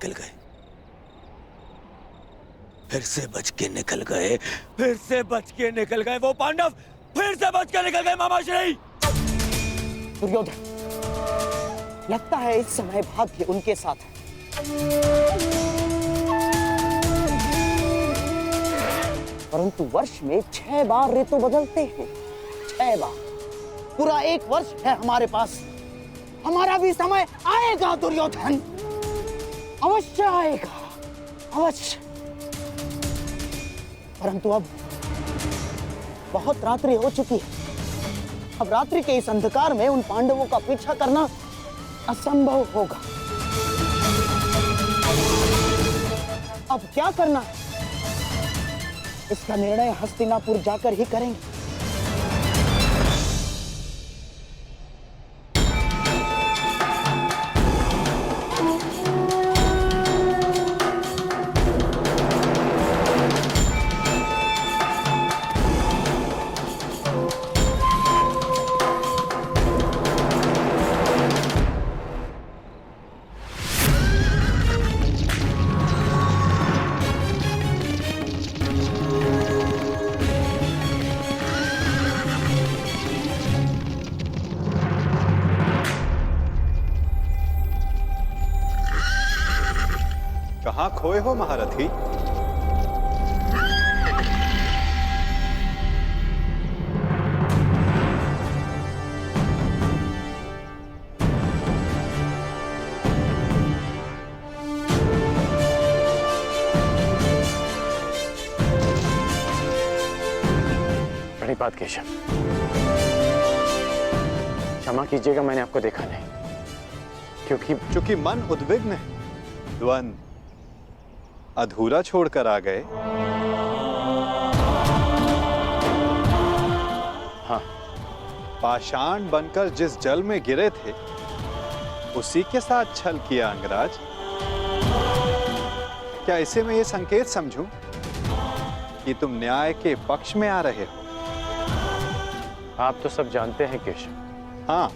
निकल गए, फिर से बच के निकल गए, फिर से बच के निकल गए। वो पांडव फिर से बच के निकल गए मामाश्री। दुर्योधन, लगता है इस समय भाग्य उनके साथ है। परंतु वर्ष में 6 बार ऋतु बदलते हैं, 6 बार। पूरा 1 वर्ष है हमारे पास। हमारा भी समय आएगा दुर्योधन, अवश्य आएगा, अवश्य। परंतु अब बहुत रात्रि हो चुकी है। अब रात्रि के इस अंधकार में उन पांडवों का पीछा करना असंभव होगा। अब क्या करना है, इसका निर्णय हस्तिनापुर जाकर ही करेंगे। कहां खोए हो महारथी? प्रणिपात केशव, क्षमा कीजिएगा, मैंने आपको देखा नहीं। क्योंकि मन उद्विग्न है, द्वंद अधूरा छोड़कर आ गए। हाँ, पाषाण बनकर जिस जल में गिरे थे उसी के साथ छल किया अंगराज। क्या इसे मैं ये संकेत समझूं कि तुम न्याय के पक्ष में आ रहे हो? आप तो सब जानते हैं केशव। हाँ,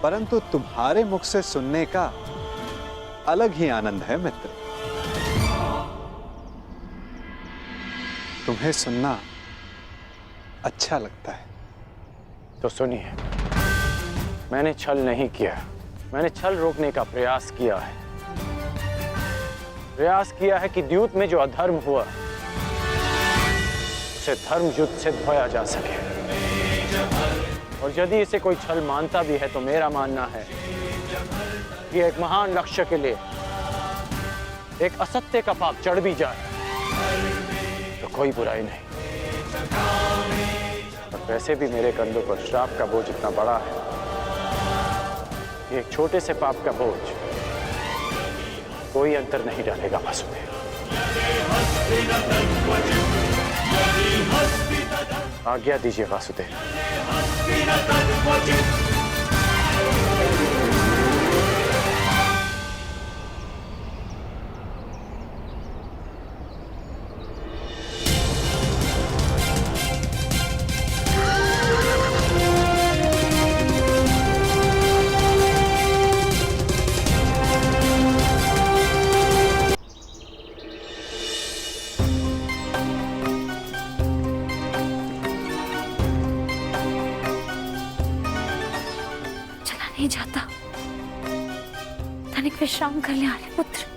परंतु तुम्हारे मुख से सुनने का अलग ही आनंद है मित्र। तुम्हें सुनना अच्छा लगता है। तो सुनिए, मैंने छल नहीं किया, मैंने छल रोकने का प्रयास किया है। प्रयास किया है कि द्यूत में जो अधर्म हुआ उसे धर्म युद्ध से धोया जा सके। और यदि इसे कोई छल मानता भी है तो मेरा मानना है कि एक महान लक्ष्य के लिए एक असत्य का पाप चढ़ भी जाए तो कोई बुराई नहीं। और वैसे भी मेरे कंधों पर श्राप का बोझ इतना बड़ा है कि एक छोटे से पाप का बोझ कोई अंतर नहीं डालेगा वासुदेव। आज्ञा दीजिए वासुदेव। नहीं जाता। तनिक विश्राम कर ले आर्य पुत्र।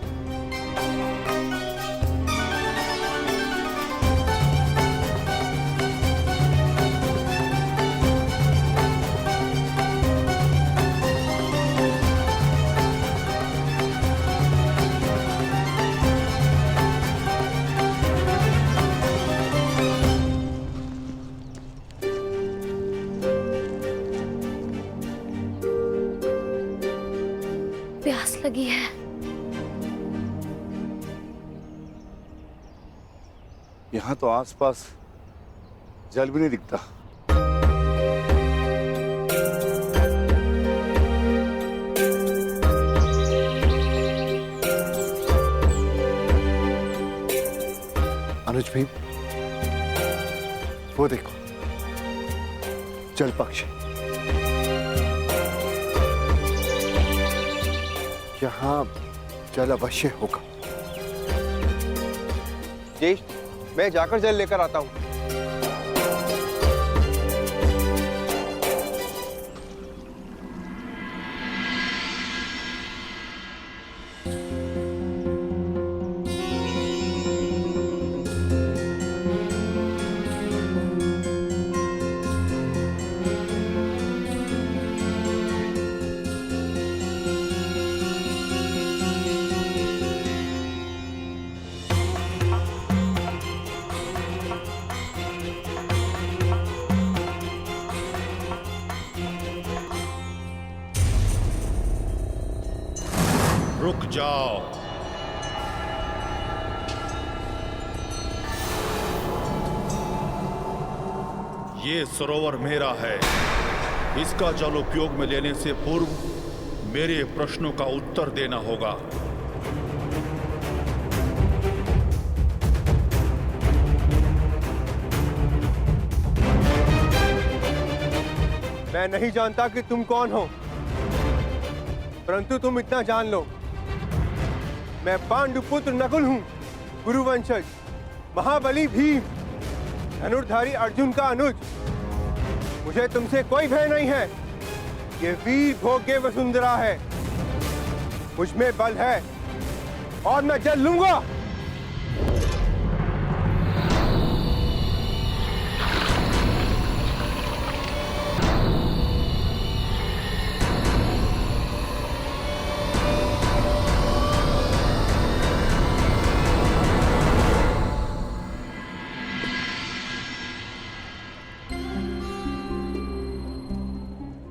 प्यास लगी है। यहाँ तो आसपास जल भी नहीं दिखता। अनुज भाई, वो देखो, जल पक्षी। यहाँ जल अवश्य होगा। ज्येष्ठ, मैं जाकर जल लेकर आता हूँ। रुक जाओ। ये सरोवर मेरा है। इसका जल उपयोग में लेने से पूर्व मेरे प्रश्नों का उत्तर देना होगा। मैं नहीं जानता कि तुम कौन हो, परंतु तुम इतना जान लो, मैं पांडुपुत्र नकुल हूं, गुरुवंशज, महाबली भीम, धनुर्धारी अर्जुन का अनुज। मुझे तुमसे कोई भय नहीं है। ये वीर भोग्य वसुंधरा है। मुझ में बल है और मैं जल लूंगा।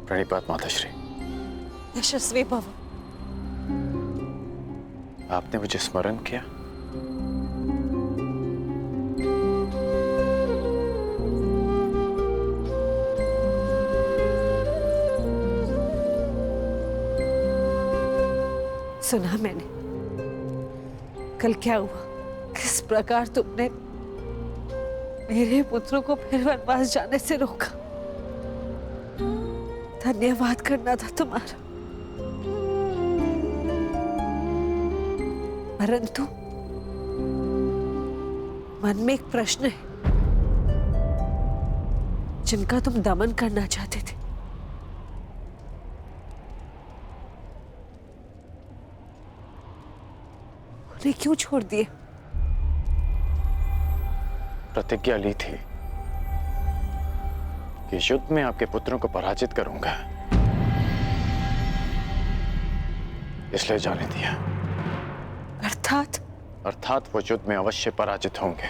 प्रणिपात माताश्री। यशस्वी भव। आपने मुझे स्मरण किया? सुना मैंने। कल क्या हुआ, किस प्रकार तुमने मेरे पुत्रों को फिर वनवास जाने से रोका। धन्यवाद करना था तुम्हारा। परंतु मन में एक प्रश्न है जिनका तुम दमन करना चाहते थे। उन्हें क्यों छोड़ दिए? प्रतिज्ञा ली थी कि युद्ध में आपके पुत्रों को पराजित करूंगा, इसलिए जाने दिया। अर्थात वो युद्ध में अवश्य पराजित होंगे।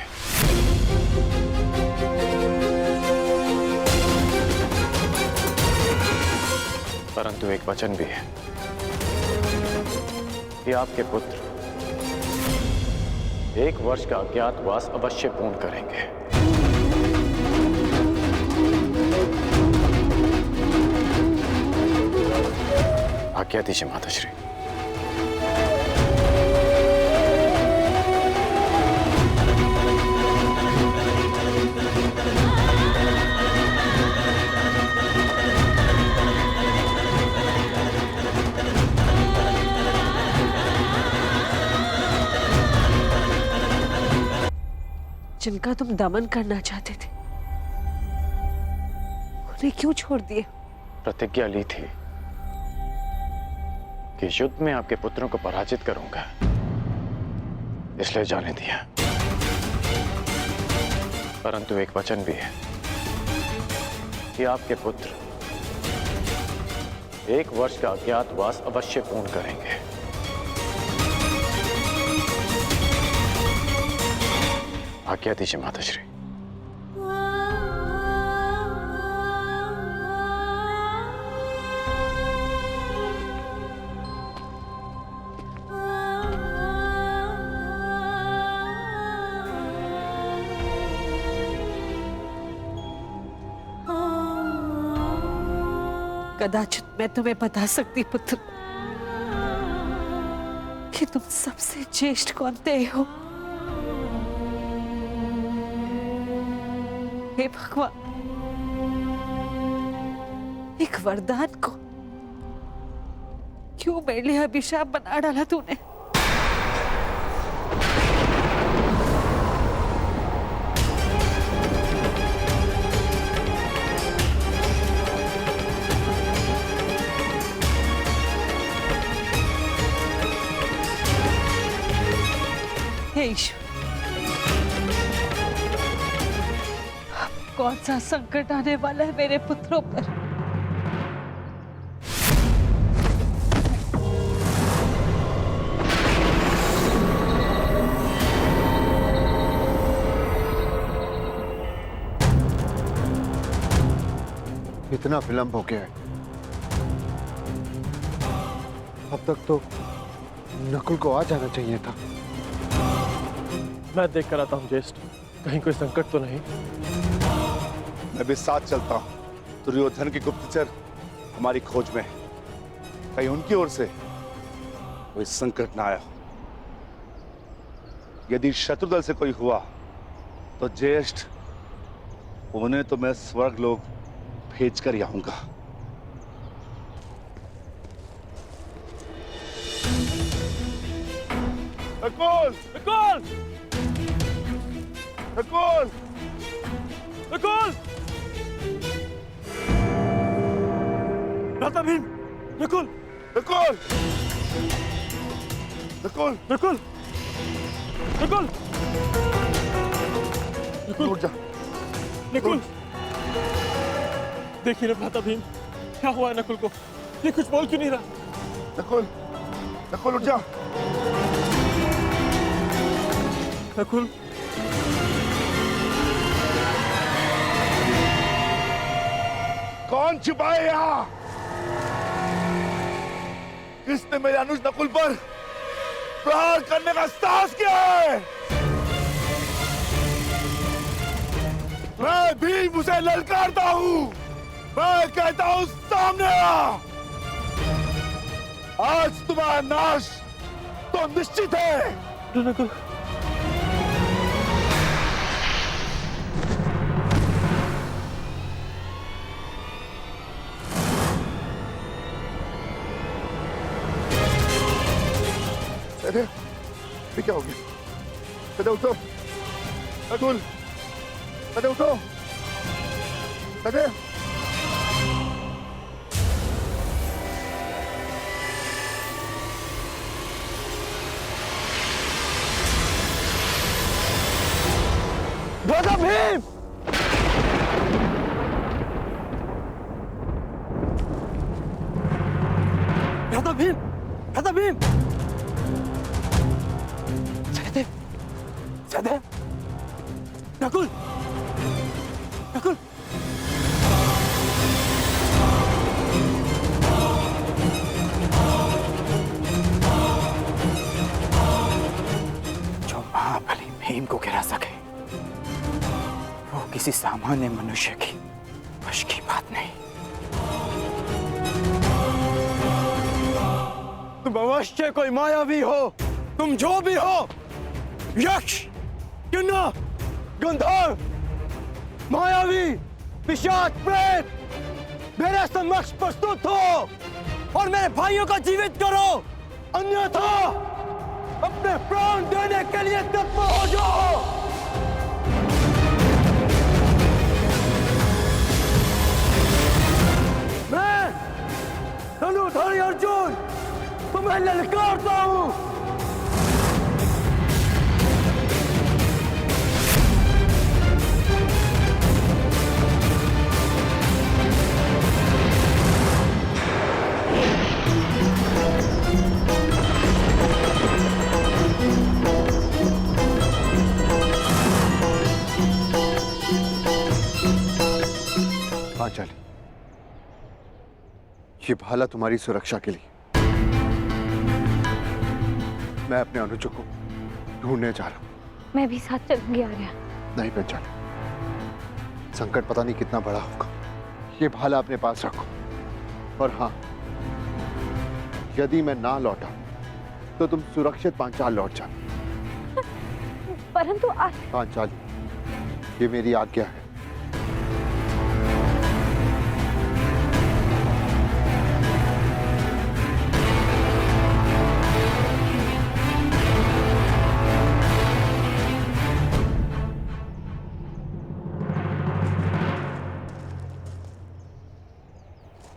परंतु एक वचन भी है कि आपके पुत्र 1 वर्ष का अज्ञातवास अवश्य पूर्ण करेंगे। आज्ञा दीजिए माताश्री। जिनका तुम दमन करना चाहते थे, उन्हें क्यों छोड़ दिए? प्रतिज्ञा ली थी कि युद्ध में आपके पुत्रों को पराजित करूंगा, इसलिए जाने दिया। परंतु एक वचन भी है कि आपके पुत्र 1 वर्ष का अज्ञातवास अवश्य पूर्ण करेंगे। आज्ञा दीजिए माताश्री। कदाचित मैं तुम्हें बता सकती पुत्र कि तुम सबसे ज्येष्ठ कौनते हो। हे भगवान, एक वरदान को क्यों मेरे लिए अभिशाप बना डाला तूने? हे ईश्वर, कौन सा संकट आने वाला है मेरे पुत्रों पर। इतना विलंब हो गया है। अब तक तो नकुल को आ जाना चाहिए था। मैं देख कर आता हूँ ज्येष्ठ, कहीं कोई संकट तो नहीं। मैं भी साथ चलता हूँ। दुर्योधन के गुप्तचर हमारी खोज में है। कहीं उनकी ओर से कोई संकट ना आया हो। यदि शत्रुदल से कोई हुआ तो ज्येष्ठ उन्हें तो मैं स्वर्ग लोक भेज कर आऊंगा। नकुल! नकुल! नकुल! नकुल! भ्राता भीम, नकुल, नकुल! नकुल! नकुल, नकुल, नकुल, उठ जा। नकुल। देखिए ना भ्राता भीम, क्या हुआ है नकुल को? ये कुछ बोल क्यों नहीं रहा? नकुल! नकुल उठ जा। नकुल, कौन छिपाए यहाँ? किसने मेरे अनुज नकुल पर प्रहार करने का साहस किया है? मैं भी उसे ललकारता हूँ। मैं कहता हूँ सामने आ। आज तुम्हारा नाश तो निश्चित है। नकुल, अरे ये क्या हो गया? कदे उठो। नकुल, कदे उठो। कदे। भ्राता भीम! भ्राता भीम! भ्राता भीम! सहदेव! सहदेव! नकुल! नकुल! जो महाबली भीम को गिरा सके वो किसी सामान्य मनुष्य की वश की बात नहीं। तुम अवश्य कोई मायावी हो। तुम जो भी हो, यक्ष, किन्नर, गंधर्व, मायावी, पिशाच, प्रेत, मेरे समक्ष प्रस्तुत हो और मेरे भाइयों को जीवित करो, अन्यथा अपने प्राण देने के लिए तत्पर हो जाओ। मैं धनुर्धारी अर्जुन तुम्हें ललकारता हूं। पांचाली, ये भाला तुम्हारी सुरक्षा के लिए। मैं अपने अनुजों को ढूंढने जा रहा हूं। मैं भी साथ चलूंगी आर्या। नहीं पांचाली, संकट पता नहीं कितना बड़ा होगा। ये भाला अपने पास रखो। और हाँ, यदि मैं ना लौटा तो तुम सुरक्षित पांचाल लौट जाना। परंतु पांचाली, ये मेरी आज्ञा है।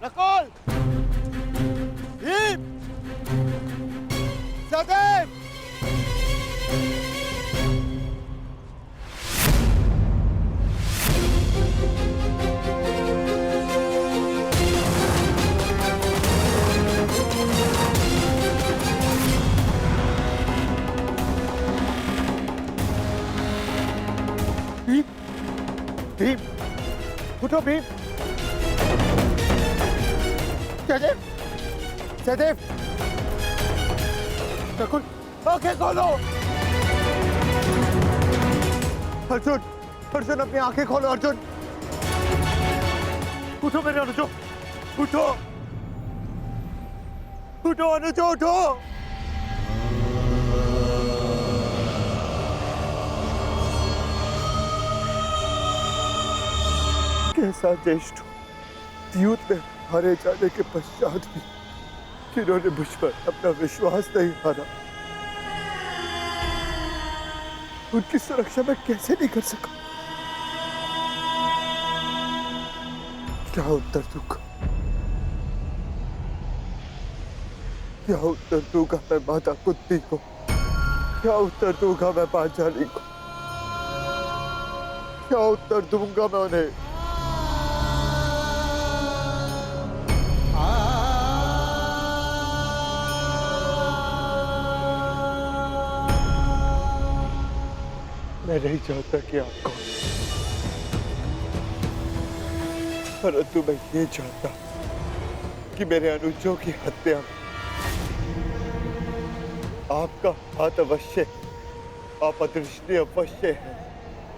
नकुल! भीम! सहदेव! उठो भीम। सहदेव, सहदेव, नकुल, आंखें खोलो। अर्जुन, अर्जुन अपनी आंखें खोलो। अर्जुन, उठो मेरे अनुजो, उठो, उठो अनुजो, उठो। कैसा ज्येष्ठ युद्ध में हारे जाने के पश्चात भी जिन्होंने मुझ पर अपना विश्वास नहीं हारा, उनकी सुरक्षा मैं कैसे नहीं कर सका? क्या उत्तर दूंगा? क्या उत्तर दूंगा मैं माता कुंती को? क्या उत्तर दूंगा मैं पांचाली को? क्या उत्तर दूंगा मैं उन्हें? मैं नहीं जानता कि आप कौन, परंतु मैं ये जानता कि मेरे अनुजों की हत्या में आपका हाथ अवश्य, आप अदृष्टि अवश्य है।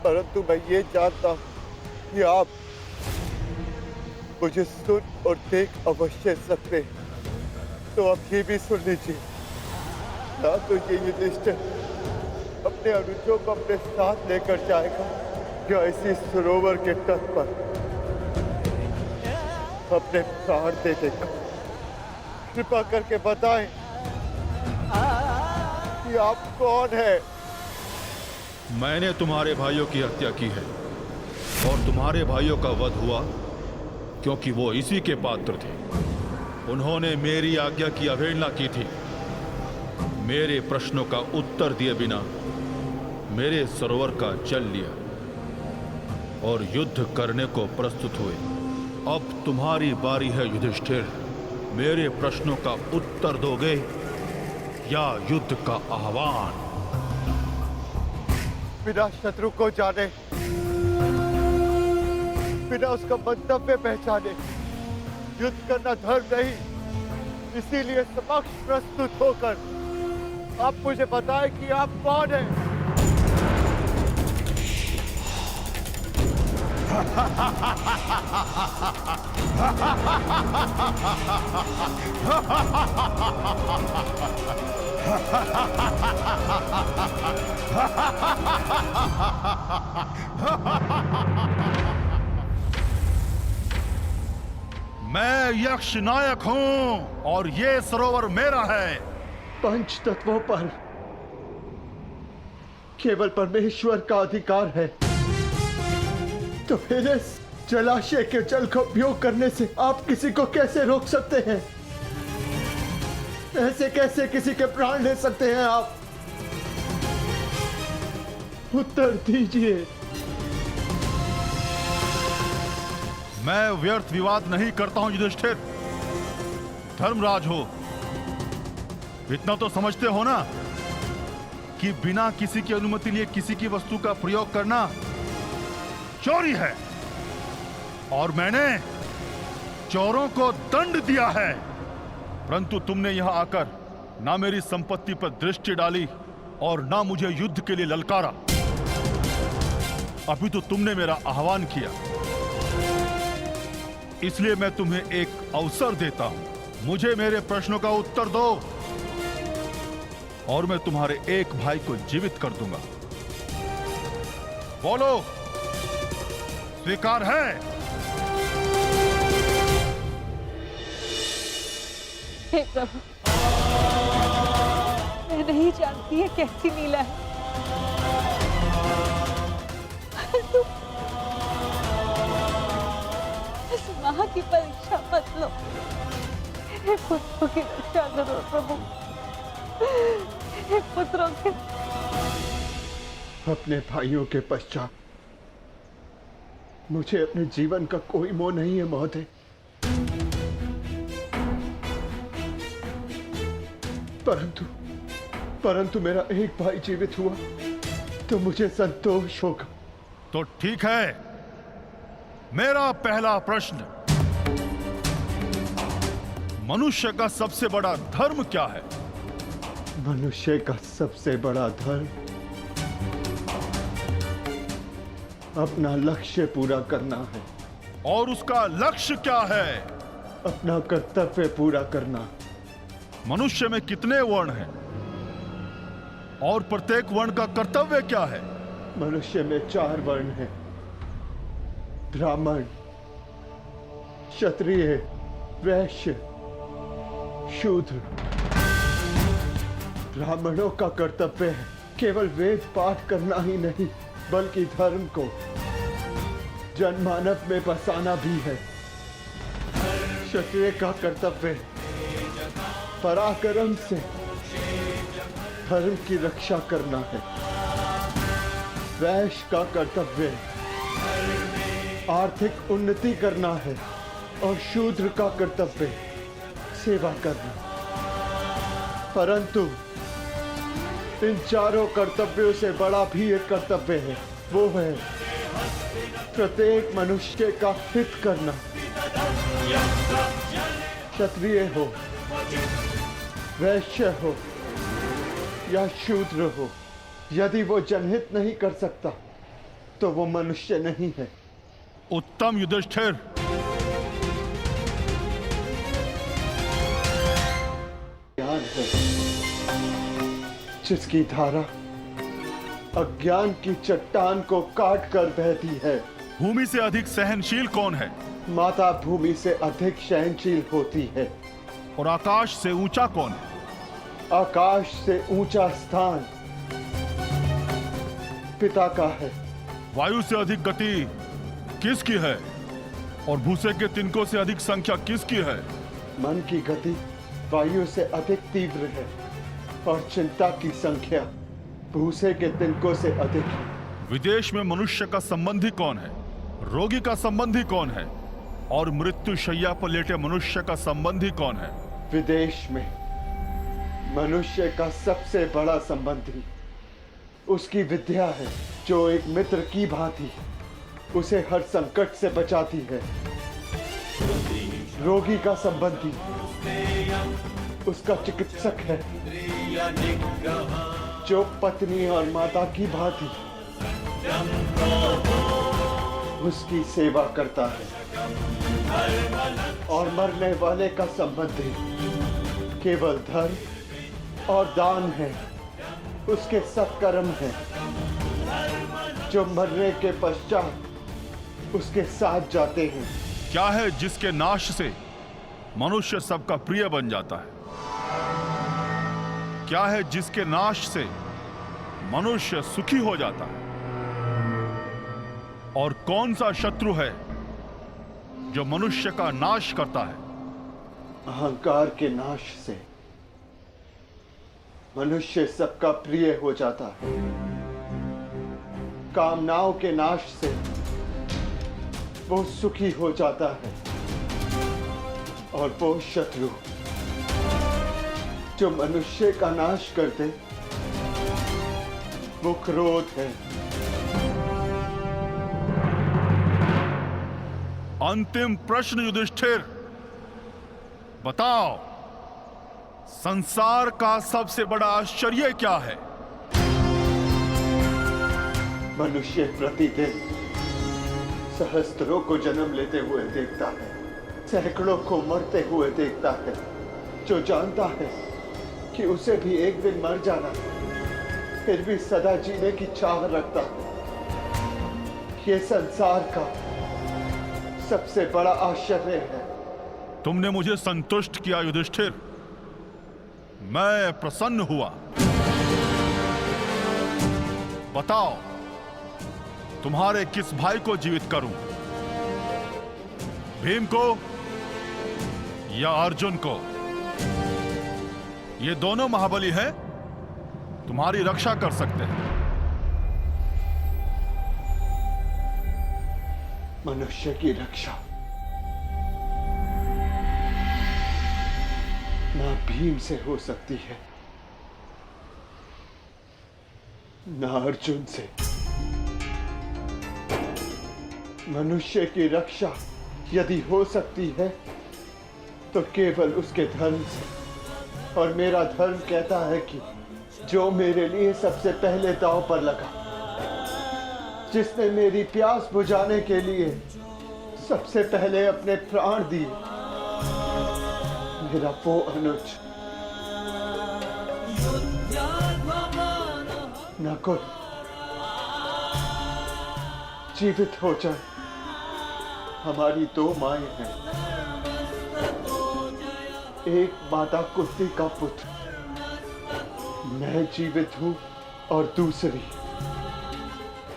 परंतु मैं ये जानता हूं कि आप मुझे सुन और देख अवश्य सकते हैं। तो आप ये भी सुन लीजिए, ना तो ये युधिष्ठिर अपने अनुजों को अपने साथ लेकर जाएगा या इसी सरोवर के तट पर अपने प्राण दे देगा। कृपा करके बताएं कि आप कौन है? मैंने तुम्हारे भाइयों की हत्या की है और तुम्हारे भाइयों का वध हुआ क्योंकि वो इसी के पात्र थे। उन्होंने मेरी आज्ञा की अवहेलना की थी। मेरे प्रश्नों का उत्तर दिए बिना मेरे सरोवर का जल लिया और युद्ध करने को प्रस्तुत हुए। अब तुम्हारी बारी है युधिष्ठिर। मेरे प्रश्नों का उत्तर दोगे या युद्ध का आह्वान? बिना शत्रु को जाने, बिना उसका मंतव्य पहचाने युद्ध करना धर्म नहीं। इसीलिए समक्ष प्रस्तुत होकर आप मुझे बताएं कि आप कौन हैं। मैं यक्ष नायक हूं और ये सरोवर मेरा है। पंच तत्वों पर केवल परमेश्वर का अधिकार है, तो फिर इस जलाशय के जल का उपयोग करने से आप किसी को कैसे रोक सकते हैं? ऐसे कैसे किसी के प्राण ले सकते हैं आप? उत्तर दीजिए। मैं व्यर्थ विवाद नहीं करता हूं युधिष्ठिर। धर्मराज हो, इतना तो समझते हो ना कि बिना किसी की अनुमति लिए किसी की वस्तु का प्रयोग करना चोरी है और मैंने चोरों को दंड दिया है। परंतु तुमने यहां आकर ना मेरी संपत्ति पर दृष्टि डाली और ना मुझे युद्ध के लिए ललकारा। अभी तो तुमने मेरा आह्वान किया, इसलिए मैं तुम्हें एक अवसर देता हूं। मुझे मेरे प्रश्नों का उत्तर दो और मैं तुम्हारे एक भाई को जीवित कर दूंगा। बोलो, स्वीकार है? हे प्रभु, मैं नहीं जानती है कैसी लीला है, परंतु इस मां की परीक्षा मत लो। मेरे पुत्रों की रक्षा करो प्रभु, मेरे पुत्रों के। अपने भाइयों के पश्चात मुझे अपने जीवन का कोई मोह नहीं है महोदय। परंतु मेरा एक भाई जीवित हुआ तो मुझे संतोष होगा। तो ठीक है, मेरा पहला प्रश्न, मनुष्य का सबसे बड़ा धर्म क्या है? मनुष्य का सबसे बड़ा धर्म अपना लक्ष्य पूरा करना है। और उसका लक्ष्य क्या है? अपना कर्तव्य पूरा करना। मनुष्य में कितने वर्ण हैं? और प्रत्येक वर्ण का कर्तव्य क्या है? मनुष्य में 4 वर्ण हैं, ब्राह्मण, क्षत्रिय, वैश्य, शूद्र। ब्राह्मणों का कर्तव्य है केवल वेद पाठ करना ही नहीं, बल्कि धर्म को जनमानव में बसाना भी है। क्षत्रिय का कर्तव्य पराक्रम से धर्म की रक्षा करना है। वैश्य का कर्तव्य आर्थिक उन्नति करना है और शूद्र का कर्तव्य सेवा करना। परंतु इन चारों कर्तव्यों से बड़ा भी एक कर्तव्य है, वो है प्रत्येक मनुष्य का हित करना। क्षत्रिय हो, वैश्य हो या शूद्र हो, यदि वो जनहित नहीं कर सकता तो वो मनुष्य नहीं है। उत्तम युधिष्ठिर, ज्ञान है जिसकी धारा अज्ञान की चट्टान को काट कर बहती है। भूमि से अधिक सहनशील कौन है? माता भूमि से अधिक सहनशील होती है। और आकाश से ऊंचा कौन है? आकाश से ऊंचा स्थान पिता का है। वायु से अधिक गति किसकी है? और भूसे के तिनकों से अधिक संख्या किसकी है? मन की गति वायु से अधिक तीव्र है और चिंता की संख्या भूसे के तिनकों से अधिक है। विदेश में मनुष्य का संबंधी कौन है? रोगी का संबंधी कौन है? और मृत्यु शैया पर लेटे मनुष्य का संबंधी कौन है? विदेश में मनुष्य का सबसे बड़ा संबंधी उसकी विद्या है, जो एक मित्र की भांति उसे हर संकट से बचाती है। रोगी का संबंधी उसका चिकित्सक है, जो पत्नी और माता की भांति उसकी सेवा करता है। और मरने वाले का संबंधी केवल धर्म और दान है, उसके सत्कर्म है, जो मरने के पश्चात उसके साथ जाते हैं। क्या है जिसके नाश से मनुष्य सबका प्रिय बन जाता है? क्या है जिसके नाश से मनुष्य सुखी हो जाता है? और कौन सा शत्रु है जो मनुष्य का नाश करता है? अहंकार के नाश से मनुष्य सबका प्रिय हो जाता है। कामनाओं के नाश से वो सुखी हो जाता है। और वो शत्रु जो मनुष्य का नाश कर दे वो क्रोध है। अंतिम प्रश्न युधिष्ठिर, बताओ, संसार का सबसे बड़ा आश्चर्य क्या है? मनुष्य प्रतिदिन सहस्त्रों को जन्म लेते हुए देखता है, सैकड़ों को मरते हुए देखता है, जो जानता है कि उसे भी एक दिन मर जाना है, फिर भी सदा जीने की चाह रखता है। ये संसार का सबसे बड़ा आश्चर्य है। तुमने मुझे संतुष्ट किया युधिष्ठिर, मैं प्रसन्न हुआ। बताओ, तुम्हारे किस भाई को जीवित करूं? भीम को या अर्जुन को? ये दोनों महाबली हैं, तुम्हारी रक्षा कर सकते हैं। मनुष्य की रक्षा ना भीम से हो सकती है, ना अर्जुन से, मनुष्य की रक्षा यदि हो सकती है तो केवल उसके धर्म से, और मेरा धर्म कहता है कि जो मेरे लिए सबसे पहले दांव पर लगा, जिसने मेरी प्यास बुझाने के लिए सबसे पहले अपने प्राण दिए, मेरा वो अनुज नकुल जीवित हो जाए। हमारी दो माएं हैं, एक माता कुंती का पुत्र, मैं जीवित हूं, और दूसरी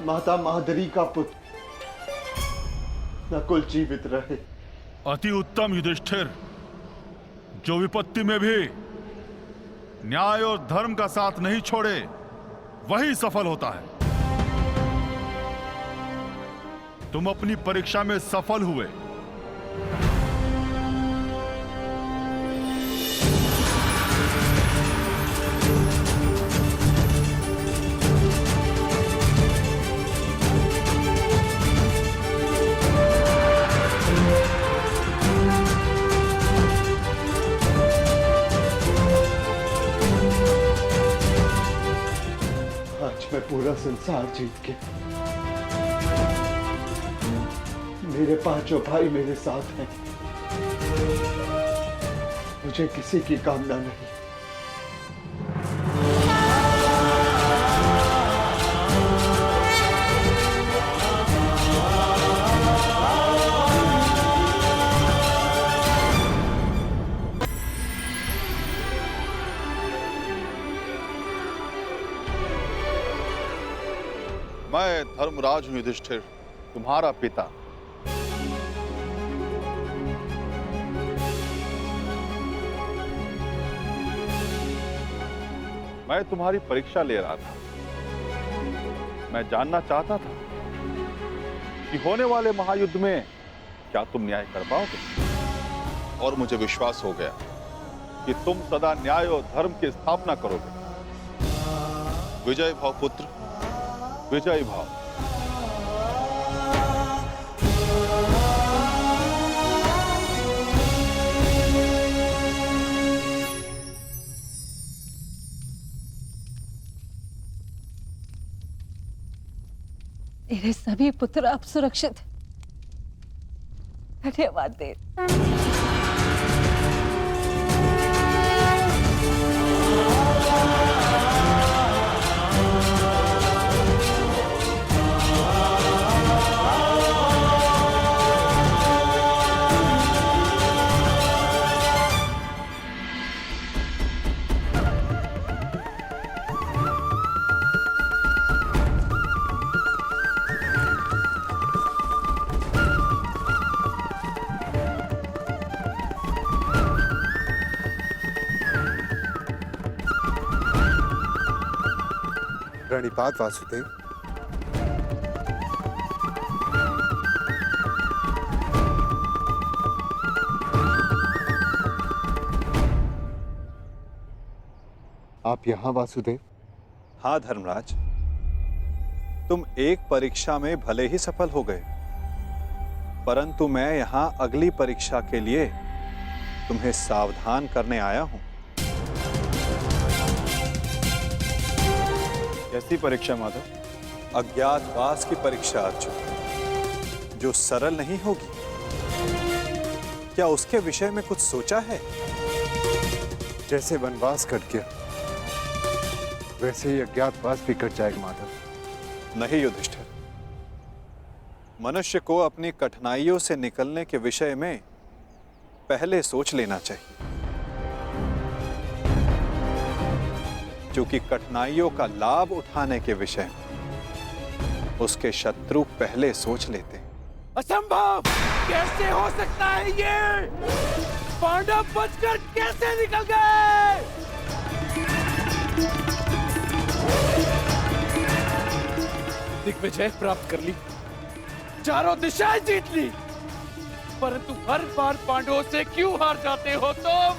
माता मादरी का पुत्र नकुल जीवित रहे। अति उत्तम युधिष्ठिर, जो विपत्ति में भी न्याय और धर्म का साथ नहीं छोड़े वही सफल होता है। तुम अपनी परीक्षा में सफल हुए। आज मैं पूरा संसार जीत के, मेरे पांचों भाई मेरे साथ हैं, मुझे किसी की कामना नहीं। मैं धर्मराज हूं युधिष्ठिर, तुम्हारा पिता। मैं तुम्हारी परीक्षा ले रहा था। मैं जानना चाहता था कि होने वाले महायुद्ध में क्या तुम न्याय कर पाओगे, और मुझे विश्वास हो गया कि तुम सदा न्याय और धर्म की स्थापना करोगे। विजय भाव पुत्र, विजय भाव। मेरे सभी पुत्र अब सुरक्षित हैं। धन्यवाद देव। प्रणिपात वासुदेव। आप यहाँ वासुदेव? हाँ धर्मराज, तुम एक परीक्षा में भले ही सफल हो गए, परंतु मैं यहाँ अगली परीक्षा के लिए तुम्हें सावधान करने आया हूं। कैसी परीक्षा माधव? अज्ञातवास की परीक्षा अर्जुन, जो सरल नहीं होगी। क्या उसके विषय में कुछ सोचा है? जैसे वनवास कट गया वैसे ही अज्ञातवास भी कट जाएगा माधव। नहीं युधिष्ठिर, मनुष्य को अपनी कठिनाइयों से निकलने के विषय में पहले सोच लेना चाहिए, क्योंकि कठिनाइयों का लाभ उठाने के विषय में उसके शत्रु पहले सोच लेते हैं। असंभव! कैसे हो सकता है ये? पांडव बचकर कैसे निकल गए? दिग्विजय प्राप्त कर ली, चारों दिशाएं जीत ली, परंतु हर बार पांडवों से क्यों हार जाते हो तुम?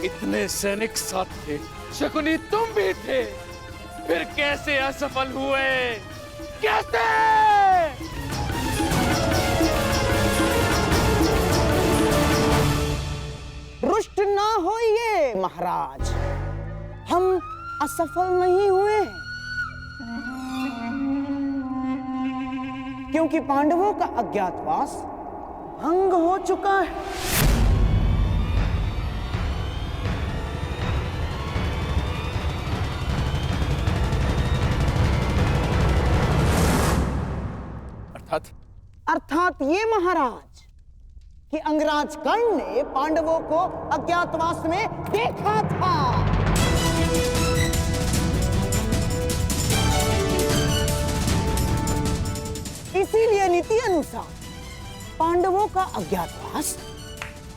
इतने सैनिक साथ थे, शकुनी तुम भी थे, फिर कैसे असफल हुए? कैसे? होइए महाराज, हम असफल नहीं हुए, क्योंकि पांडवों का अज्ञातवास भंग हो चुका है। अर्थात ये महाराज कि अंगराज कर्ण ने पांडवों को अज्ञातवास में देखा था। इसीलिए नीति अनुसार पांडवों का अज्ञातवास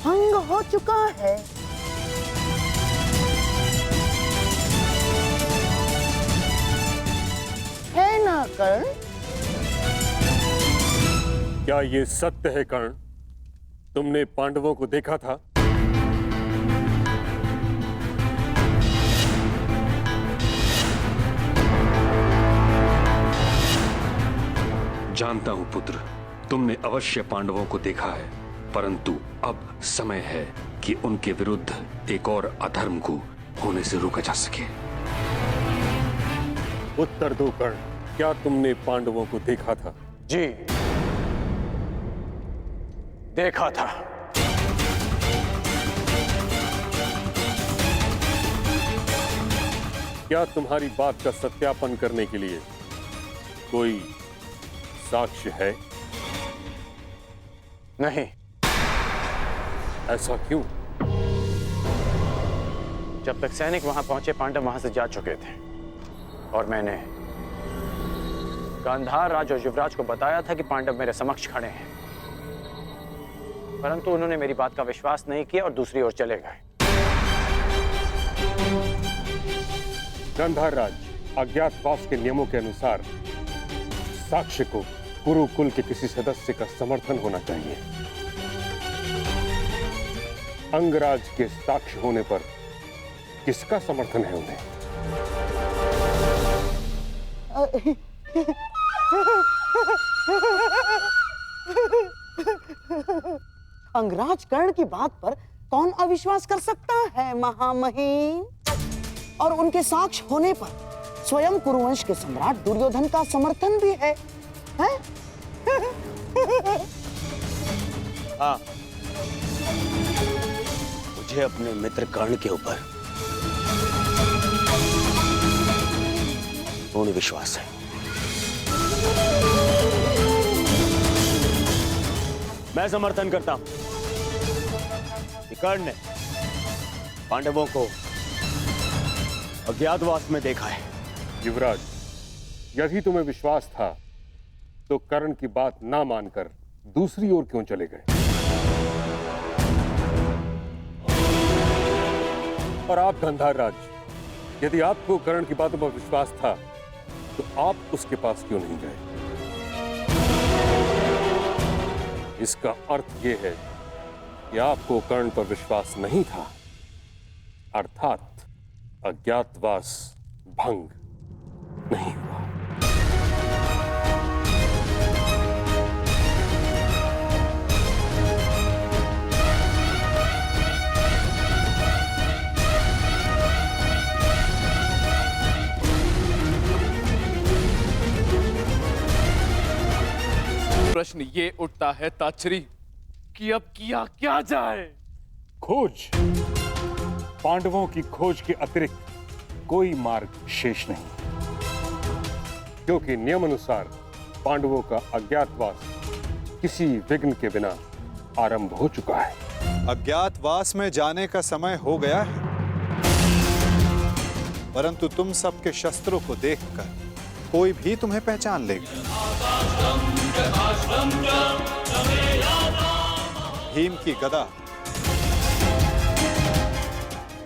भंग हो चुका है ना कर्ण? क्या ये सत्य है कर्ण? तुमने पांडवों को देखा था? जानता हूं पुत्र, तुमने अवश्य पांडवों को देखा है, परंतु अब समय है कि उनके विरुद्ध एक और अधर्म को होने से रोका जा सके। उत्तर दो कर्ण, क्या तुमने पांडवों को देखा था? जी, देखा था। क्या तुम्हारी बात का सत्यापन करने के लिए कोई साक्ष्य है? नहीं। ऐसा क्यों? जब तक सैनिक वहां पहुंचे, पांडव वहां से जा चुके थे और मैंने गांधार राज और युवराज को बताया था कि पांडव मेरे समक्ष खड़े हैं, परंतु उन्होंने मेरी बात का विश्वास नहीं किया और दूसरी ओर चले गए। गांधार राज, अज्ञातवास के नियमों के अनुसार साक्ष्य को कुरुकुल के किसी सदस्य का समर्थन होना चाहिए। अंगराज के साक्ष्य होने पर किसका समर्थन है उन्हें? अंगराज कर्ण की बात पर कौन अविश्वास कर सकता है महामहिम? और उनके साक्ष्य होने पर स्वयं कुरुवंश के सम्राट दुर्योधन का समर्थन भी है, हैं? हाँ, मुझे अपने मित्र कर्ण के ऊपर पूर्ण विश्वास है। मैं समर्थन करता हूं कि कर्ण ने पांडवों को अज्ञातवास में देखा है। युवराज, यदि तुम्हें विश्वास था तो कर्ण की बात ना मानकर दूसरी ओर क्यों चले गए? और आप गांधार राज, यदि आपको कर्ण की बातों पर विश्वास था तो आप उसके पास क्यों नहीं गए? इसका अर्थ यह है कि आपको कर्ण पर विश्वास नहीं था, अर्थात अज्ञातवास भंग नहीं हुआ। प्रश्न ये उठता है ताच्छरी कि अब किया क्या जाए? खोज। पांडवों की खोज के अतिरिक्त कोई मार्ग शेष नहीं, क्योंकि नियम अनुसार पांडवों का अज्ञातवास किसी विघ्न के बिना आरंभ हो चुका है। अज्ञातवास में जाने का समय हो गया है, परंतु तुम सबके शस्त्रों को देखकर कोई भी तुम्हें पहचान लेगा। भीम की गदा,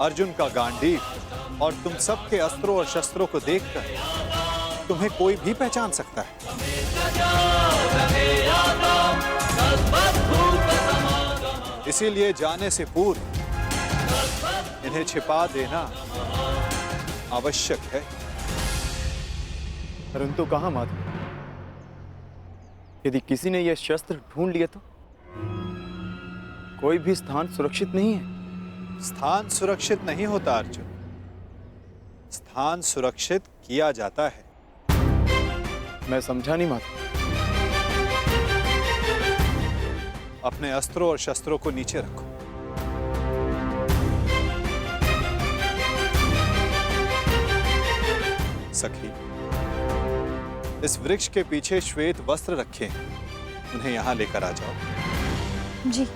अर्जुन का गांडीव और तुम सबके अस्त्रों और शस्त्रों को देखकर तुम्हें कोई भी पहचान सकता है। इसीलिए जाने से पूर्व इन्हें छिपा देना आवश्यक है। परंतु कहां माधव? यदि किसी ने यह शस्त्र ढूंढ लिए तो? कोई भी स्थान सुरक्षित नहीं है। स्थान सुरक्षित नहीं होता अर्जुन, स्थान सुरक्षित किया जाता है। मैं समझा नहीं माता। अपने अस्त्रों और शस्त्रों को नीचे रखो। सखी, इस वृक्ष के पीछे श्वेत वस्त्र रखे हैं, उन्हें यहां लेकर आ जाओ। जी।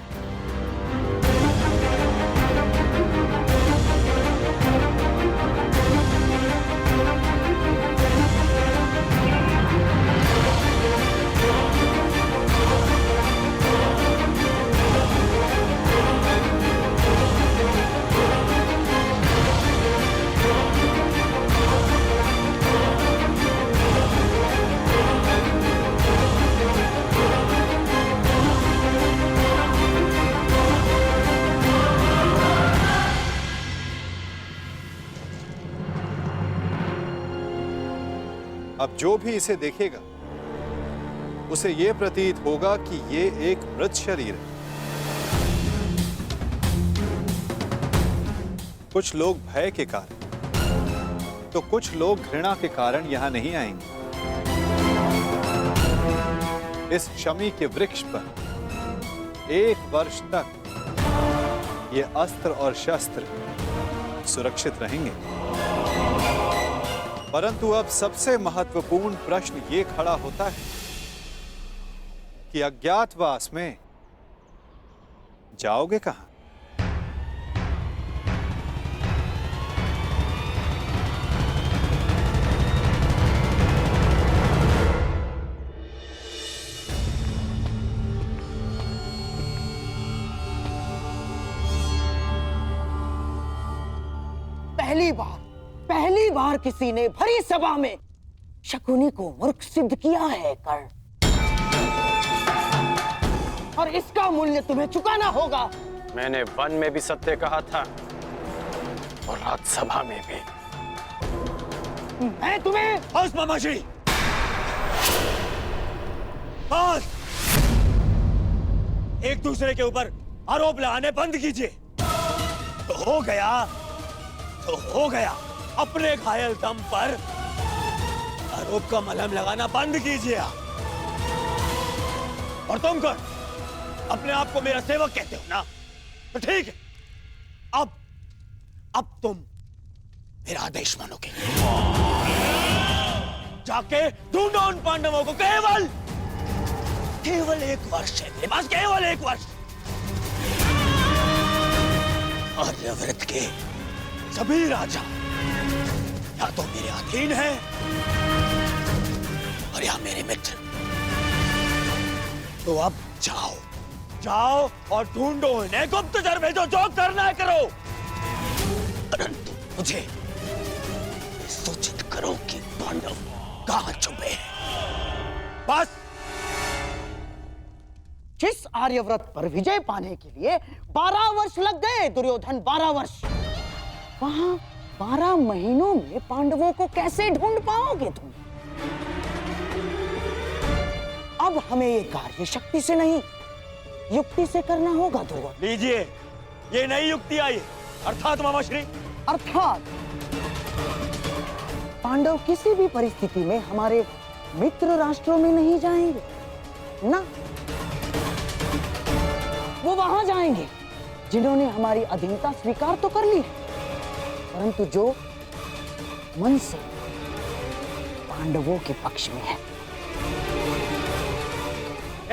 अब जो भी इसे देखेगा उसे यह प्रतीत होगा कि ये एक मृत शरीर है। कुछ लोग भय के कारण तो कुछ लोग घृणा के कारण यहां नहीं आएंगे। इस शमी के वृक्ष पर 1 वर्ष तक ये अस्त्र और शस्त्र सुरक्षित रहेंगे। परंतु अब सबसे महत्वपूर्ण प्रश्न ये खड़ा होता है कि अज्ञातवास में जाओगे कहां? पहली बार किसी ने भरी सभा में शकुनी को मूर्ख सिद्ध किया है कर्ण, और इसका मूल्य तुम्हें चुकाना होगा। मैंने वन में भी सत्य कहा था और राज्यसभा में भी। मैं तुम्हें बस मामा जी, बस। एक दूसरे के ऊपर आरोप लगाने बंद कीजिए। तो हो गया। अपने घायल दम पर आरोप का मलहम लगाना बंद कीजिए। और तुम कौन? अपने आप को मेरा सेवक कहते हो ना? तो ठीक है, अब तुम मेरा आदेश मानोगे। जाके ढूंढो उन पांडवों को। केवल 1 वर्ष है मेरे पास, केवल 1 वर्ष। आर्यव्रत के सभी राजा या तो मेरे अधीन हैं और या मेरे मित्र। तो अब जाओ और ढूंढो इन्हें, गुप्तचर भेजो, जो करना है करो। परंतु मुझे सूचित करो कि पांडव कहां छुपे हैं। बस। जिस आर्यव्रत पर विजय पाने के लिए 12 वर्ष लग गए दुर्योधन, 12 वर्ष, वहां 12 महीनों में पांडवों को कैसे ढूंढ पाओगे तुम? अब हमें ये कार्य शक्ति से नहीं, युक्ति से करना होगा दुर्योधन। लीजिए, ये नई युक्ति आई, अर्थात मामाश्री। अर्थात पांडव किसी भी परिस्थिति में हमारे मित्र राष्ट्रों में नहीं जाएंगे ना। वो वहां जाएंगे जिन्होंने हमारी अधीनता स्वीकार तो कर ली है, परंतु जो मन से पांडवों के पक्ष में है।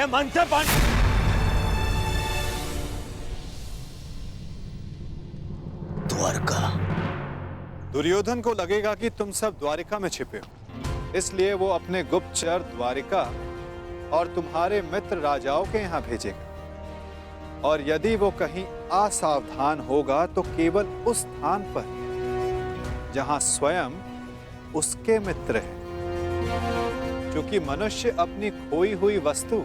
मन से द्वारका। दुर्योधन को लगेगा कि तुम सब द्वारिका में छिपे हो, इसलिए वो अपने गुप्तचर द्वारिका और तुम्हारे मित्र राजाओं के यहां भेजेगा। और यदि वो कहीं असावधान होगा तो केवल उस स्थान पर जहां स्वयं उसके मित्र हैं, क्योंकि मनुष्य अपनी खोई हुई वस्तु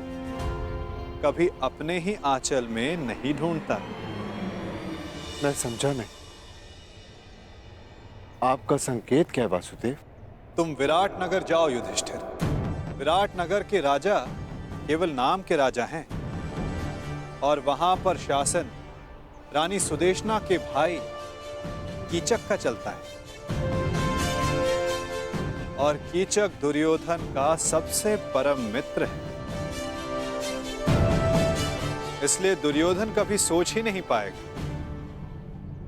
कभी अपने ही आंचल में नहीं ढूंढता। मैं समझा नहीं, आपका संकेत क्या है वासुदेव? तुम विराट नगर जाओ युधिष्ठिर। विराट नगर के राजा केवल नाम के राजा हैं और वहां पर शासन रानी सुदेशना के भाई कीचक का चलता है और कीचक दुर्योधन का सबसे परम मित्र है। इसलिए दुर्योधन कभी सोच ही नहीं पाएगा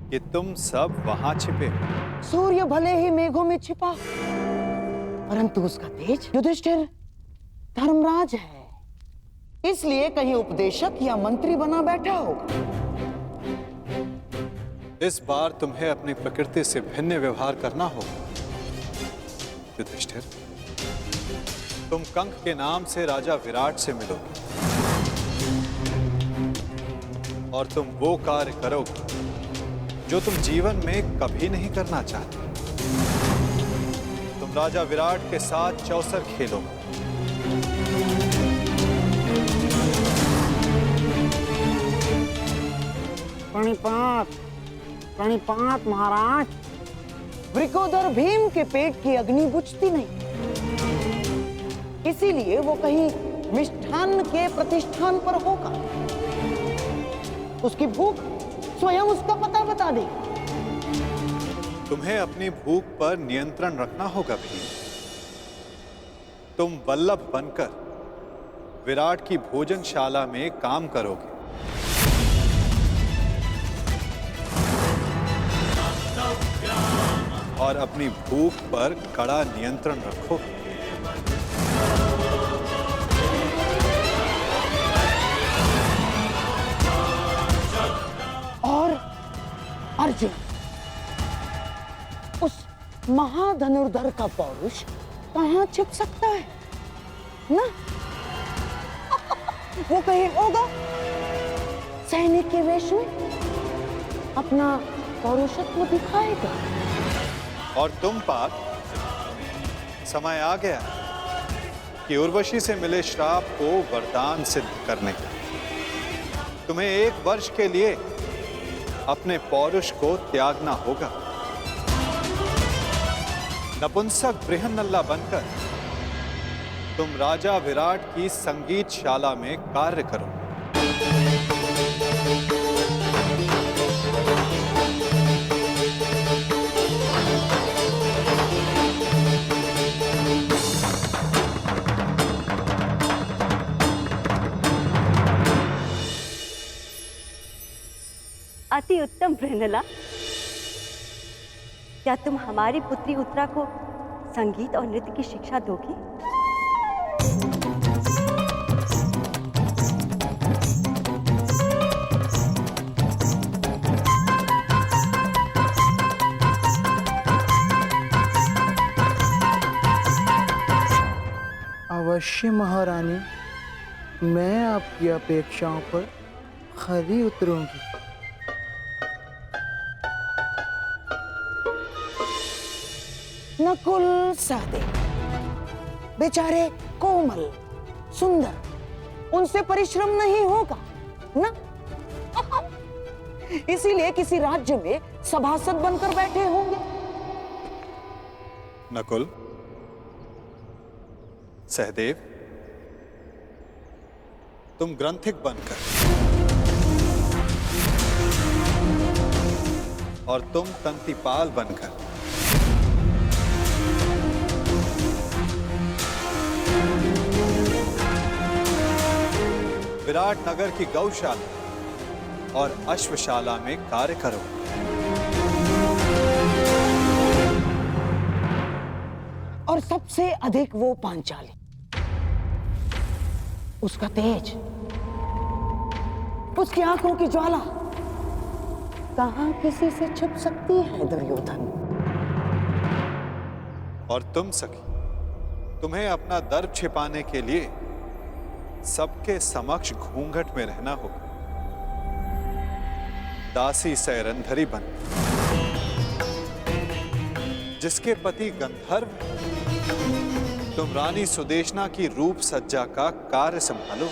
कि तुम सब वहां छिपे हो। सूर्य भले ही मेघों में छिपा, परंतु उसका तेज युधिष्ठिर धर्मराज है, इसलिए कहीं उपदेशक या मंत्री बना बैठा होगा। इस बार तुम्हें अपनी प्रकृति से भिन्न व्यवहार करना होगा युधिष्ठिर। तुम कंक के नाम से राजा विराट से मिलोगे और तुम वो कार्य करोगे जो तुम जीवन में कभी नहीं करना चाहते। तुम राजा विराट के साथ चौसर खेलोगे। प्रणिपात महाराज। वृकोदर भीम के पेट की अग्नि बुझती नहीं, इसीलिए वो कहीं मिष्ठान्न के प्रतिष्ठान पर होगा। उसकी भूख स्वयं उसका पता बता दे। तुम्हें अपनी भूख पर नियंत्रण रखना होगा भीम। तुम वल्लभ बनकर विराट की भोजनशाला में काम करोगे। और अपनी भूख पर कड़ा नियंत्रण रखोगे। और अर्जुन, उस महाधनुर्धर का पौरुष कहां छिप सकता है ना? वो कहीं होगा सैनिक के वेश में अपना पौरुषत्व दिखाएगा। और तुम पार्थ, समय आ गया कि उर्वशी से मिले श्राप को वरदान सिद्ध करने का। तुम्हें 1 वर्ष के लिए अपने पौरुष को त्यागना होगा। नपुंसक बृहन्नल्ला बनकर तुम राजा विराट की संगीतशाला में कार्य करो। अति उत्तम बृहन्नला, क्या तुम हमारी पुत्री उत्तरा को संगीत और नृत्य की शिक्षा दोगी? अवश्य महारानी, मैं आपकी अपेक्षाओं पर खरी उतरूंगी। नकुल सहदेव बेचारे कोमल सुंदर, उनसे परिश्रम नहीं होगा ना? इसीलिए किसी राज्य में सभासद बनकर बैठे होंगे। नकुल, सहदेव, तुम ग्रंथिक बनकर और तुम तंतिपाल बनकर विराट नगर की गौशाला और अश्वशाला में कार्य करो। और सबसे अधिक वो पांचाली, उसका तेज, उसकी आंखों की ज्वाला कहां किसी से छिप सकती है दुर्योधन? और तुम सखी, तुम्हें अपना दर्प छिपाने के लिए सबके समक्ष घूंघट में रहना होगा। दासी सैरंधरी बन, जिसके पति गंधर्व, तुम रानी सुदेशना की रूप सज्जा का कार्य संभालो।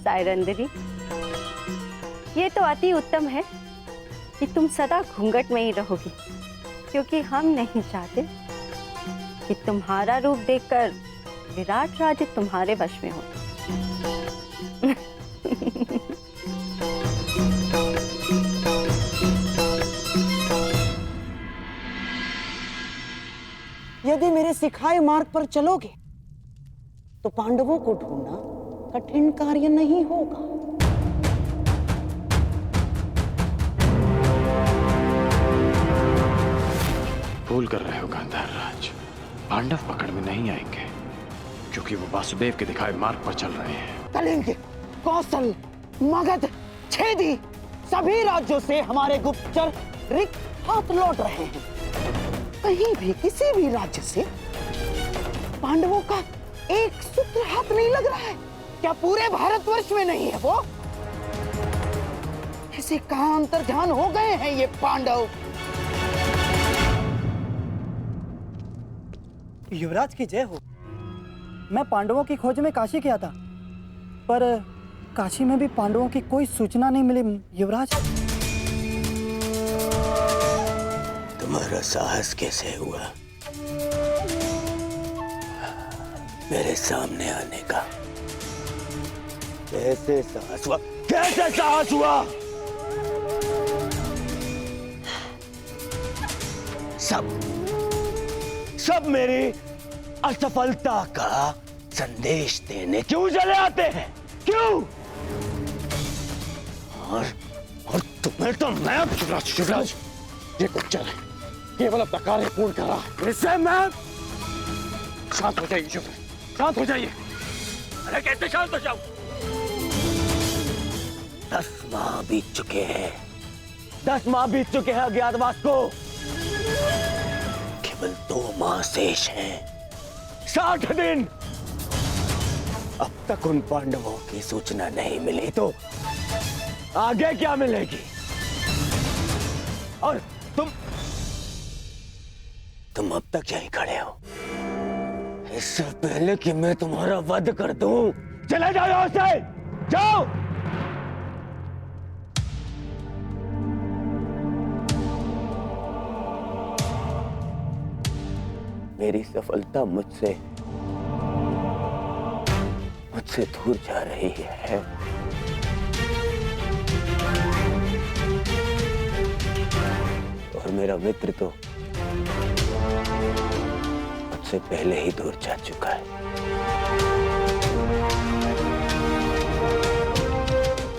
सैरंधरी, ये तो अति उत्तम है कि तुम सदा घूंघट में ही रहोगी, क्योंकि हम नहीं चाहते कि तुम्हारा रूप देखकर विराट राज्य तुम्हारे वश में हो। सिखाए मार्ग पर चलोगे तो पांडवों को ढूंढना कठिन कार्य नहीं होगा। भूल कर रहे हो गांधार राज, पांडव पकड़ में नहीं आएंगे क्योंकि वो वासुदेव के दिखाए मार्ग पर चल रहे हैं। कलिंग, कौशल, मगध, छेदी सभी राज्यों से हमारे गुप्तचर रिक्त हाथ लौट रहे हैं। कहीं भी किसी भी राज्य से पांडवों का एक सूत्र हाथ नहीं लग रहा है। क्या पूरे भारतवर्ष में नहीं है वो? ऐसे कहां अंतर्ध्यान हो गए हैं ये पांडव? युवराज की जय हो। मैं पांडवों की खोज में काशी गया था, पर काशी में भी पांडवों की कोई सूचना नहीं मिली युवराज। तुम्हारा साहस कैसे हुआ मेरे सामने आने का? कैसे साहस हुआ? कैसे साहस हुआ? सब मेरी असफलता का संदेश देने क्यों चले आते हैं? क्यों? और तुम्हें तो मैं शिवराज, ये गुप्तचर है, केवल अपना कार्य पूर्ण कर रहा है। इससे मैं शांत हो जाइए शिवराज, शांत हो जाइए। अरे कैसे शांत हो जाऊं? 10 माह बीत चुके हैं, 10 माह बीत चुके हैं अज्ञातवास को। केवल 2 माह शेष हैं, 60 दिन। अब तक उन पांडवों की सूचना नहीं मिली तो आगे क्या मिलेगी? और तुम अब तक यहीं खड़े हो। इससे पहले कि मैं तुम्हारा वध कर दूं, चले जाओ यहां से, जाओ। मेरी सफलता मुझसे दूर जा रही है। और मेरा मित्र तो मुझसे पहले ही दूर जा चुका है।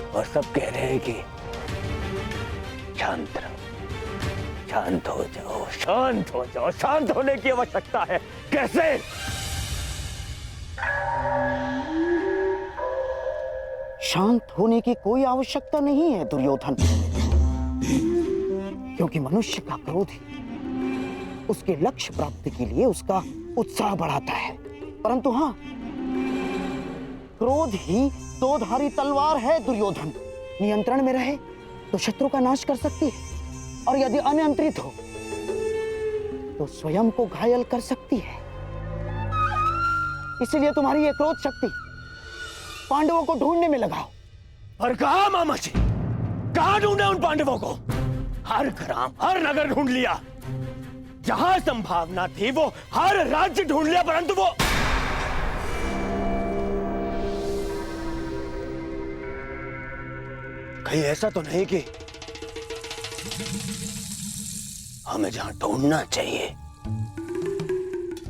और सब कह रहे हैं कि शांत रहो, शांत हो जाओ, शांत हो जाओ। शांत होने की आवश्यकता है। कैसे? शांत होने की कोई आवश्यकता नहीं है दुर्योधन, क्योंकि मनुष्य का क्रोध ही उसके लक्ष्य प्राप्ति के लिए उसका उत्साह बढ़ाता है। परंतु हाँ, क्रोध ही 2-धारी तलवार है दुर्योधन। नियंत्रण में रहे तो शत्रु का नाश कर सकती है, और यदि अनियंत्रित हो तो स्वयं को घायल कर सकती है। इसलिए तुम्हारी ये क्रोध शक्ति पांडवों को ढूंढने में लगाओ। और कहा मामा जी? कहां ढूंढे उन पांडवों को? हर ग्राम, हर नगर ढूंढ लिया। जहां संभावना थी वो हर राज्य ढूंढ लिया, परंतु वो कहीं ऐसा तो नहीं कि हमें जहां ढूंढना चाहिए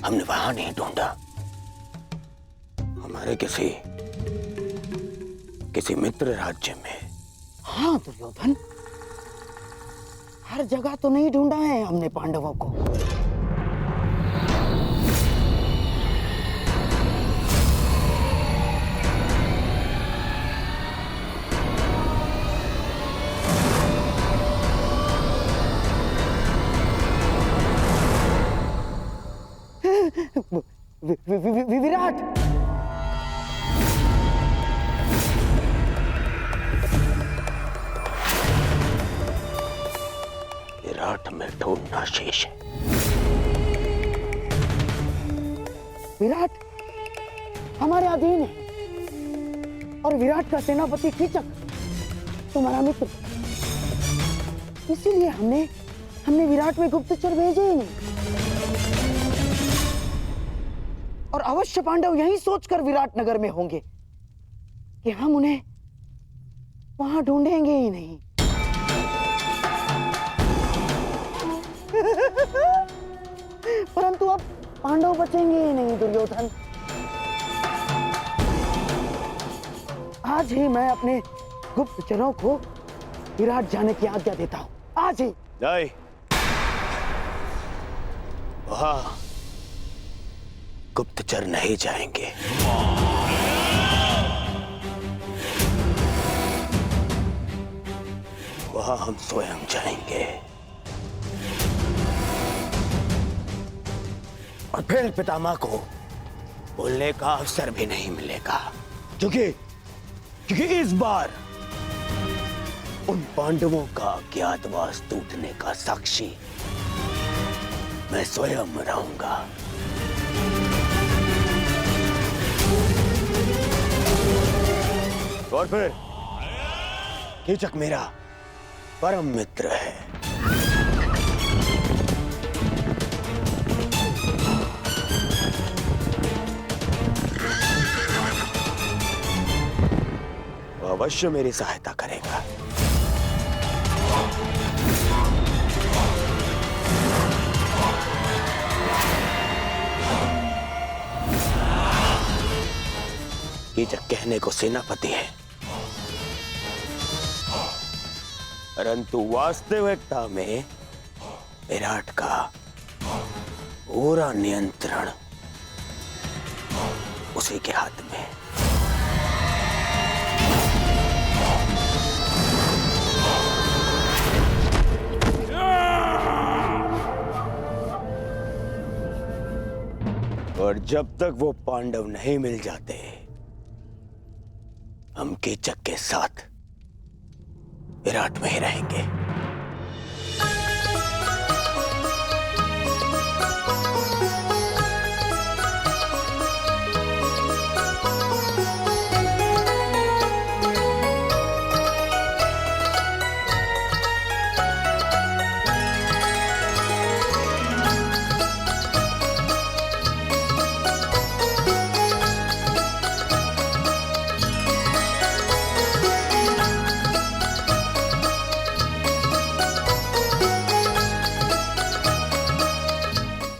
हमने वहां नहीं ढूंढा। हमारे किसी मित्र राज्य में। हाँ दुर्योधन, हर जगह तो नहीं ढूंढा है हमने पांडवों को। विराट, विराट में ढूंढना शेष है। विराट हमारे अधीन है, और विराट का सेनापति कीचक तुम्हारा मित्र। इसीलिए हमने विराट में गुप्तचर भेजे ही नहीं। और अवश्य पांडव यही सोचकर विराट नगर में होंगे कि हम उन्हें वहां ढूंढेंगे ही नहीं। परंतु अब पांडव बचेंगे ही नहीं दुर्योधन। आज ही मैं अपने गुप्तचरों को विराट जाने की आज्ञा देता हूं, आज ही। नहीं, वहां गुप्तचर नहीं जाएंगे। वहां हम स्वयं जाएंगे और फिर पितामह को बोलने का अवसर भी नहीं मिलेगा, क्योंकि इस बार उन पांडवों का अज्ञातवास टूटने का साक्षी मैं स्वयं रहूंगा। और फिर कीचक मेरा परम मित्र है। वो अवश्य मेरी सहायता करेगा। कीचक कहने को सेनापति है, परंतु वास्तविकता में विराट का पूरा नियंत्रण उसी के हाथ में। और जब तक वो पांडव नहीं मिल जाते, हम कीचक के साथ विराट में ही रहेंगे।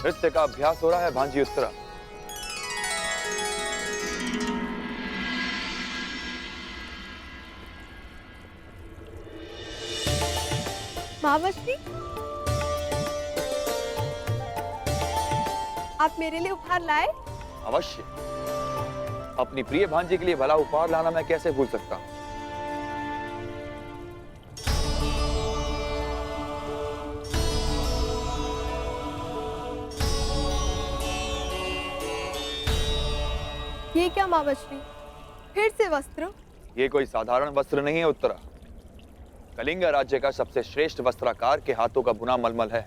नृत्य का अभ्यास हो रहा है भांजी उत्तरा। महावश्री, आप मेरे लिए उपहार लाए? अवश्य। अपनी प्रिय भांजी के लिए भला उपहार लाना मैं कैसे भूल सकता हूं। ये क्या महावश्री, फिर से वस्त्र? ये कोई साधारण वस्त्र नहीं है उत्तरा। कलिंग राज्य का सबसे श्रेष्ठ वस्त्राकार के हाथों का बुना मलमल है।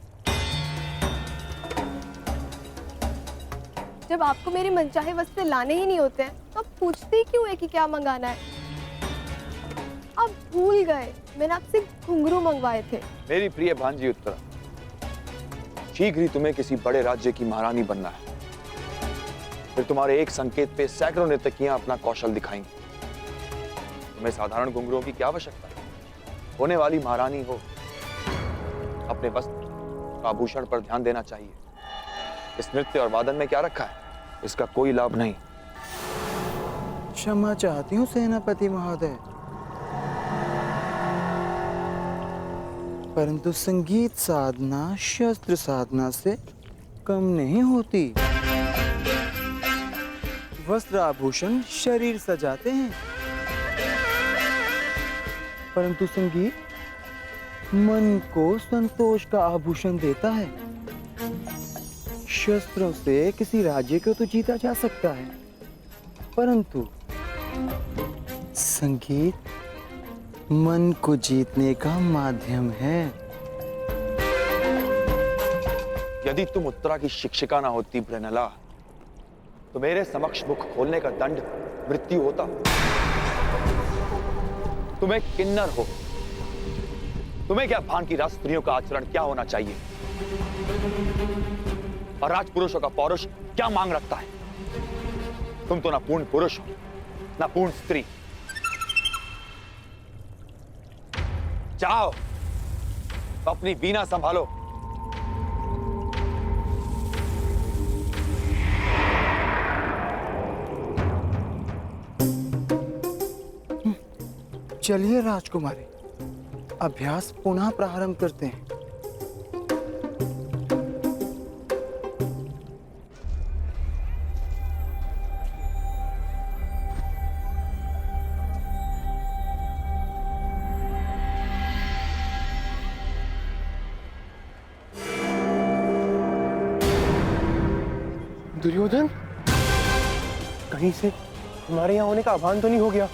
जब आपको मेरे मनचाहे वस्त्र लाने ही नहीं होते हैं, तो आप पूछते ही क्यों है कि क्या मंगाना है? आप भूल गए मैंने आपसे घुंघरू मंगवाए थे। मेरी प्रिय भांजी उत्तरा, शीघ्र ही तुम्हें किसी बड़े राज्य की महारानी बनना है। फिर तुम्हारे एक संकेत पे सैकड़ों नर्तकियां अपना कौशल दिखाएंगी। तुम्हें साधारण घुंघरुओं की क्या आवश्यकता है? होने वाली महारानी हो, अपने वस्त्र आभूषण पर ध्यान देना चाहिए। इस नृत्य और वादन में क्या रखा है, इसका कोई लाभ नहीं। क्षमा चाहती हूँ सेनापति महोदय, परंतु संगीत साधना शस्त्र साधना से कम नहीं होती। वस्त्र आभूषण शरीर सजाते हैं, परंतु संगीत मन को संतोष का आभूषण देता है। शस्त्रों से किसी राज्य को तो जीता जा सकता है, परंतु संगीत मन को जीतने का माध्यम है। यदि तुम उत्तरा की शिक्षिका ना होती ब्रनला, तो मेरे समक्ष मुख खोलने का दंड मृत्यु होता। तुम्हें किन्नर हो, तुम्हें क्या भान की राजस्त्रियों का आचरण क्या होना चाहिए और राजपुरुषों का पौरुष क्या मांग रखता है? तुम तो ना पूर्ण पुरुष हो ना पूर्ण स्त्री। जाओ अपनी वीणा संभालो। चलिए राजकुमारी, अभ्यास पुनः प्रारंभ करते हैं। दुर्योधन, कहीं से हमारे यहाँ होने का आभान तो नहीं हो गया?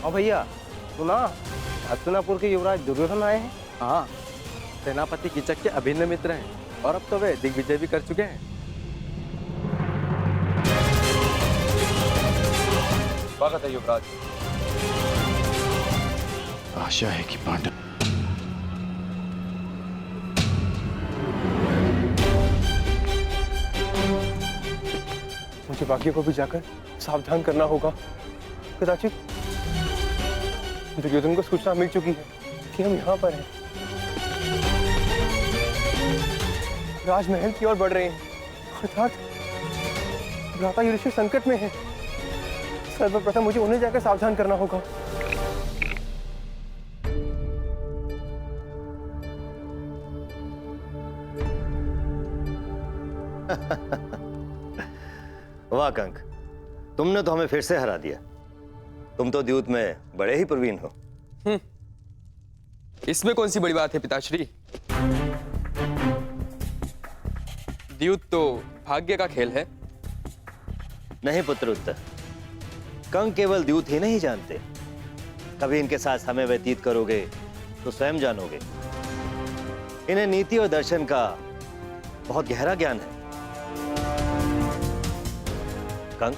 और भैया सुना, हस्तिनापुर के युवराज दुर्योधन आए हैं। हाँ, सेनापति कीचक के अभिन्न मित्र हैं और अब तो वे दिग्विजय भी कर चुके हैं। स्वागत है युवराज। आशा है कि पांडव मुझे बाकी को भी जाकर सावधान करना होगा। कदाचित दुर्योधन को सूचना मिल चुकी है कि हम यहाँ पर हैं। राजमहल की ओर बढ़ रहे हैं, अर्थात भ्राता युधिष्ठिर संकट में है। सर्वप्रथम मुझे उन्हें जाकर सावधान करना होगा। वाह कंक, तुमने तो हमें फिर से हरा दिया। तुम तो द्यूत में बड़े ही प्रवीण हो। इसमें कौन सी बड़ी बात है पिताश्री? द्यूत तो भाग्य का खेल है। नहीं पुत्र उत्तर, कंक केवल द्यूत ही नहीं जानते, कभी इनके साथ समय व्यतीत करोगे तो स्वयं जानोगे। इन्हें नीति और दर्शन का बहुत गहरा ज्ञान है। कंक,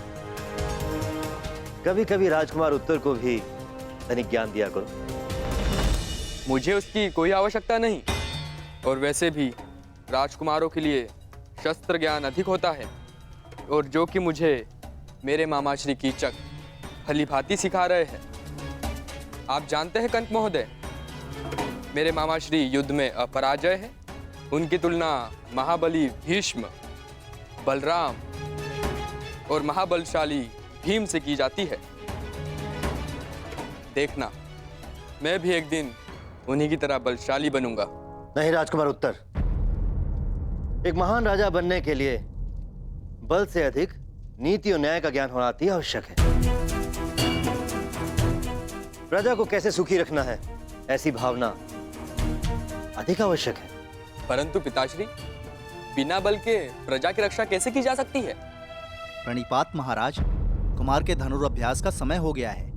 कभी कभी राजकुमार उत्तर को भी तनिक ज्ञान दिया करो। मुझे उसकी कोई आवश्यकता नहीं, और वैसे भी राजकुमारों के लिए शस्त्र ज्ञान अधिक होता है, और जो कि मुझे मेरे मामा श्री कीचक भली भांति सिखा रहे हैं। आप जानते हैं कंक महोदय, मेरे मामा श्री युद्ध में अपराजय है। उनकी तुलना महाबली भीष्म, बलराम और महाबलशाली भीम से की जाती है। देखना, मैं भी एक दिन उन्हीं की तरह बलशाली बनूंगा। नहीं राजकुमार उत्तर, एक महान राजा बनने के लिए बल से अधिक नीति और न्याय का ज्ञान होना अति आवश्यक है। प्रजा को कैसे सुखी रखना है, ऐसी भावना अधिक आवश्यक है। परंतु पिताश्री, बिना बल के प्रजा की रक्षा कैसे की जा सकती है? प्रणिपात महाराज, कुमार के धनुर्अभ्यास का समय हो गया है।